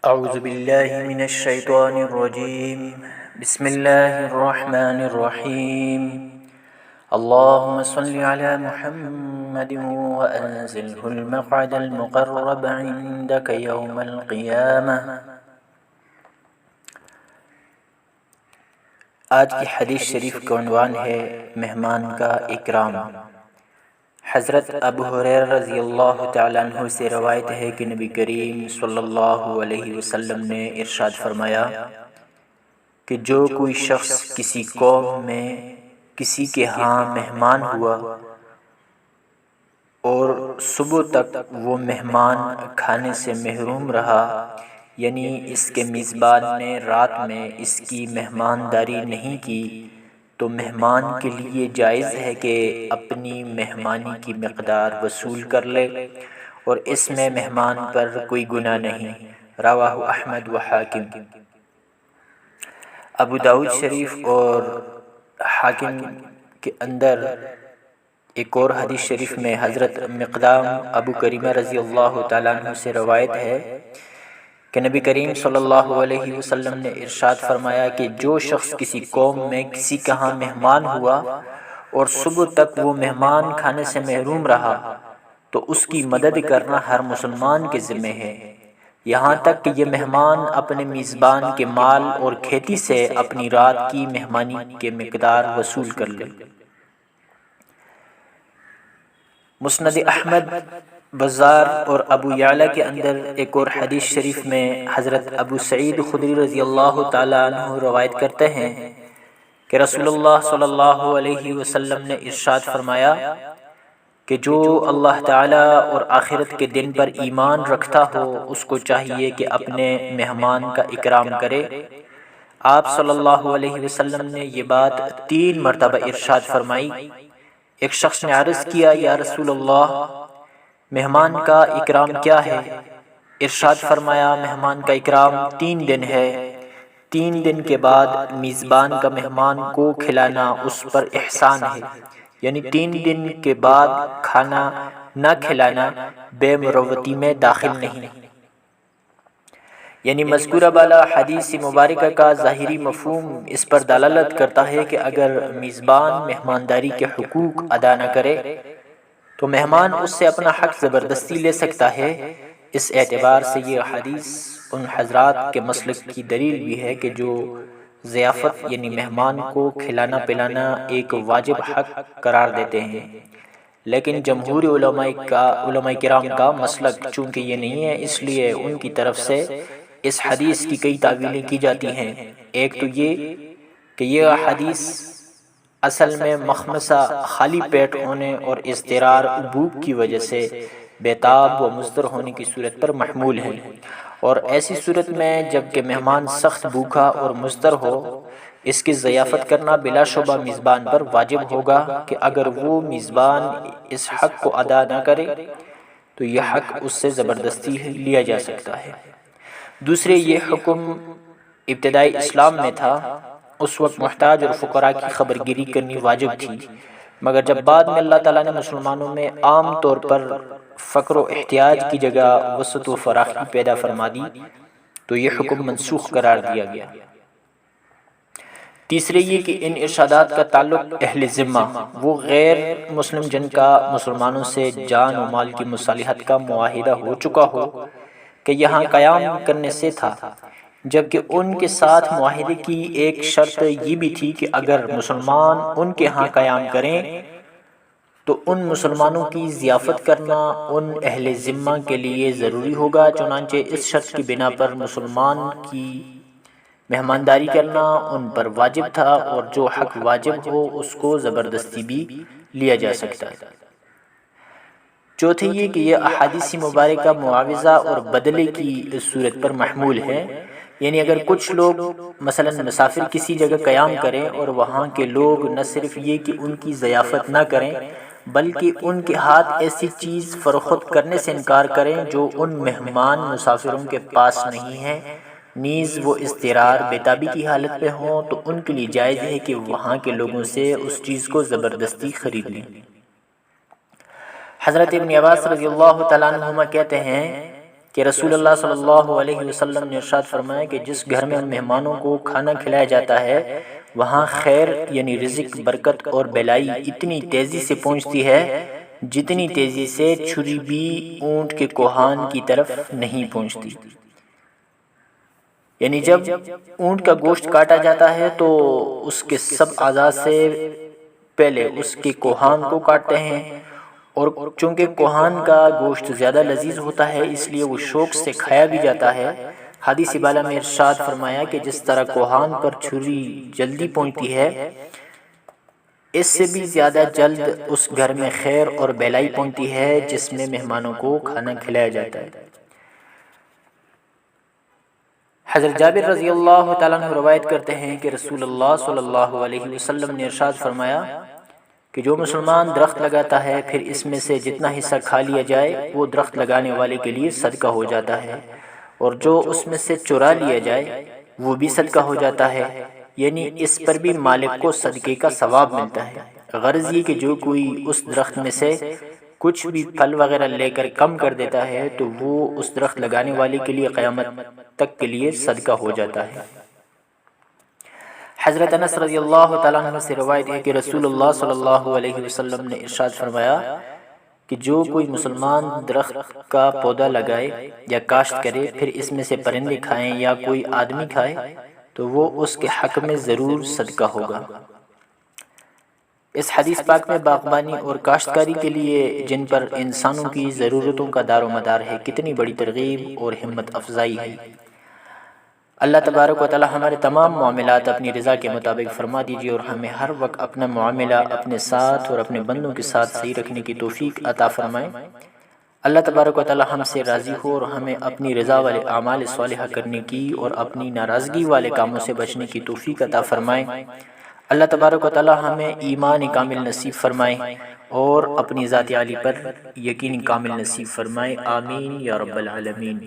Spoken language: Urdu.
اعوذ باللہ من الشیطان الرجیم بسم اللہ الرحمن الرحیم اللہم صل علی محمد وانزلہ المقعد المقرب عندک یوم القیامہ۔ آج کی حدیث شریف کا عنوان ہے مہمان کا اکرام۔ حضرت ابو ہریرہ رضی اللہ تعالیٰ عنہ سے روایت ہے کہ نبی کریم صلی اللہ علیہ وسلم نے ارشاد فرمایا کہ جو کوئی شخص کسی قوم میں کسی کے ہاں مہمان ہوا اور صبح تک وہ مہمان کھانے سے محروم رہا، یعنی اس کے میزبان نے رات میں اس کی مہمانداری نہیں کی، تو مہمان کے لیے جائز ہے کہ اپنی مہمانی کی مقدار وصول کر لے، اور اس میں مہمان پر کوئی گناہ نہیں۔ رواہ احمد و حاکم۔ ابو داؤد شریف اور حاکم کے اندر ایک اور حدیث شریف میں حضرت مقدام ابو کریمہ رضی اللہ تعالیٰ عنہ سے روایت ہے کہ نبی کریم صلی اللہ علیہ وسلم نے ارشاد فرمایا کہ جو شخص کسی قوم میں کسی کے ہاں مہمان ہوا اور صبح تک وہ مہمان کھانے سے محروم رہا، تو اس کی مدد کرنا ہر مسلمان کے ذمہ ہے، یہاں تک کہ یہ مہمان اپنے میزبان کے مال اور کھیتی سے اپنی رات کی مہمانی کے مقدار وصول کر لے۔ مسند احمد، بزار اور ابو یعلا کے اندر ایک اور حدیث شریف میں حضرت ابو سعید خدری رضی اللہ تعالیٰ عنہ روایت کرتے ہیں کہ رسول اللہ صلی اللہ علیہ وسلم نے ارشاد فرمایا کہ جو اللہ تعالیٰ اور آخرت کے دن پر ایمان رکھتا ہو اس کو چاہیے کہ اپنے مہمان کا اکرام کرے۔ آپ صلی اللہ علیہ وسلم نے یہ بات 3 مرتبہ ارشاد فرمائی۔ ایک شخص نے عرض کیا، یا رسول اللہ، مہمان کا اکرام کیا ہے؟ ارشاد فرمایا، مہمان کا اکرام 3 دن ہے، 3 دن کے بعد میزبان کا مہمان کو کھلانا اس پر احسان ہے، یعنی 3 دن کے بعد کھانا نہ کھلانا بے مروتی میں داخل نہیں۔ یعنی مذکورہ بالا حدیث مبارکہ کا ظاہری مفہوم اس پر دلالت کرتا ہے کہ اگر میزبان مہمانداری کے حقوق ادا نہ کرے تو مہمان اس سے اپنا حق زبردستی لے سکتا ہے۔ اس اعتبار سے یہ حدیث ان حضرات کے مسلک کی دلیل بھی ہے کہ جو ضیافت یعنی مہمان کو کھلانا پلانا ایک واجب حق قرار دیتے ہیں، لیکن جمہور علماء کرام کا مسلک چونکہ یہ نہیں ہے، اس لیے ان کی طرف سے اس حدیث کی کئی تعویلیں کی جاتی ہیں۔ ایک تو یہ کہ یہ حدیث اصل میں مخمصہ خالی پیٹ ہونے اور اضطرار عبوق کی وجہ سے بیتاب و مضطر ہونے کی صورت پر محمول ہے، اور ایسی صورت میں جب کہ مہمان سخت بھوکا اور مضطر ہو، اس کی ضیافت کرنا بلا شبہ میزبان پر واجب ہوگا کہ اگر وہ میزبان اس حق کو ادا نہ کرے تو یہ حق اس سے زبردستی لیا جا سکتا ہے۔ دوسرے، یہ حکم ابتدائی اسلام میں تھا، اس وقت محتاج اور فقراء کی خبرگیری کرنی واجب تھی، مگر جب بعد میں اللہ تعالیٰ نے مسلمانوں میں عام طور پر فقر و احتیاج کی جگہ وسعت و فراخی پیدا فرما دی تو یہ حکم منسوخ قرار دیا گیا۔ تیسرے، یہ کہ ان ارشادات کا تعلق اہل ذمہ، وہ غیر مسلم جن کا مسلمانوں سے جان و مال کی مصالحت کا معاہدہ ہو چکا ہو کہ یہاں قیام کرنے سے تھا، جبکہ ان کے ساتھ معاہدے کی ایک شرط یہ بھی تھی کہ اگر مسلمان ان کے ہاں قیام کریں تو ان مسلمانوں کی ضیافت کرنا ان اہل ذمہ کے لیے ضروری ہوگا، چنانچہ اس شرط کی بنا پر مسلمان کی مہمانداری کرنا ان پر واجب تھا، اور جو حق واجب ہو اس کو زبردستی بھی لیا جا سکتا ہے۔ چوتھے، یہ کہ یہ احادیث مبارکہ معاوضہ اور بدلے کی صورت پر محمول ہے، یعنی اگر کچھ لوگ مثلا مسافر کسی جگہ قیام کریں اور وہاں کے لوگ نہ صرف یہ کہ ان کی ضیافت نہ کریں بلکہ ان کے ہاتھ ایسی چیز فروخت کرنے سے انکار کریں جو ان مہمان مسافروں کے پاس نہیں ہے، نیز وہ اضطرار بیتابی کی حالت میں ہوں، تو ان کے لیے جائز ہے کہ وہاں کے لوگوں سے اس چیز کو زبردستی خرید لیں۔ حضرت ابن عباس رضی اللہ تعالیٰ عنہما کہتے ہیں کہ رسول اللہ صلی اللہ علیہ وسلم نے ارشاد فرمایا کہ جس گھر میں مہمانوں کو کھانا کھلایا جاتا ہے وہاں خیر یعنی رزق، برکت اور بھلائی اتنی تیزی سے پہنچتی ہے جتنی تیزی سے چھری بھی اونٹ کے کوہان کی طرف نہیں پہنچتی۔ یعنی جب اونٹ کا گوشت کاٹا جاتا ہے تو اس کے سب اعضاء سے پہلے اس کے کوہان کو کاٹتے ہیں، اور چونکہ کوہان کا گوشت زیادہ لذیذ ہوتا ہے اس لیے وہ شوق سے کھایا بھی جاتا ہے۔ حدیث بالا میں ارشاد فرمایا کہ جس طرح کوہان پر چھری جلدی پہنچتی ہے اس سے بھی زیادہ جلد اس گھر میں خیر اور بھلائی پہنچتی ہے جس میں مہمانوں کو کھانا کھلایا جاتا ہے۔ حضرت جابر رضی اللہ تعالیٰ عنہ روایت کرتے ہیں کہ رسول اللہ صلی اللہ علیہ وسلم نے ارشاد فرمایا کہ جو مسلمان درخت لگاتا ہے پھر اس میں سے جتنا حصہ کھا لیا جائے وہ درخت لگانے والے کے لیے صدقہ ہو جاتا ہے، اور جو اس میں سے چرا لیا جائے وہ بھی صدقہ ہو جاتا ہے، یعنی اس پر بھی مالک کو صدقے کا ثواب ملتا ہے۔ غرض یہ کہ جو کوئی اس درخت میں سے کچھ بھی پھل وغیرہ لے کر کم کر دیتا ہے تو وہ اس درخت لگانے والے کے لیے قیامت تک کے لیے صدقہ ہو جاتا ہے۔ حضرت انس رضی اللہ تعالیٰ عنہ سے روایت ہے کہ رسول اللہ صلی اللہ علیہ وسلم نے ارشاد فرمایا کہ جو کوئی مسلمان درخت کا پودا لگائے یا کاشت کرے پھر اس میں سے پرندے کھائیں یا کوئی آدمی کھائے تو وہ اس کے حق میں ضرور صدقہ ہوگا۔ اس حدیث پاک میں باغبانی اور کاشتکاری کے لیے جن پر انسانوں کی ضرورتوں کا دار و مدار ہے کتنی بڑی ترغیب اور ہمت افزائی ہے۔ اللہ تبارک و تعالی ہمارے تمام معاملات اپنی رضا کے مطابق فرما دیجیے اور ہمیں ہر وقت اپنا معاملہ اپنے ساتھ اور اپنے بندوں کے ساتھ صحیح رکھنے کی توفیق عطا فرمائے۔ اللہ تبارک و تعالی ہم سے راضی ہو اور ہمیں اپنی رضا والے اعمال صالحہ کرنے کی اور اپنی ناراضگی والے کاموں سے بچنے کی توفیق عطا فرمائے۔ اللہ تبارک و تعالی ہمیں ایمان کامل نصیب فرمائے اور اپنی ذات عالی پر یقین کامل نصیب فرمائے، آمین یا رب العالمین۔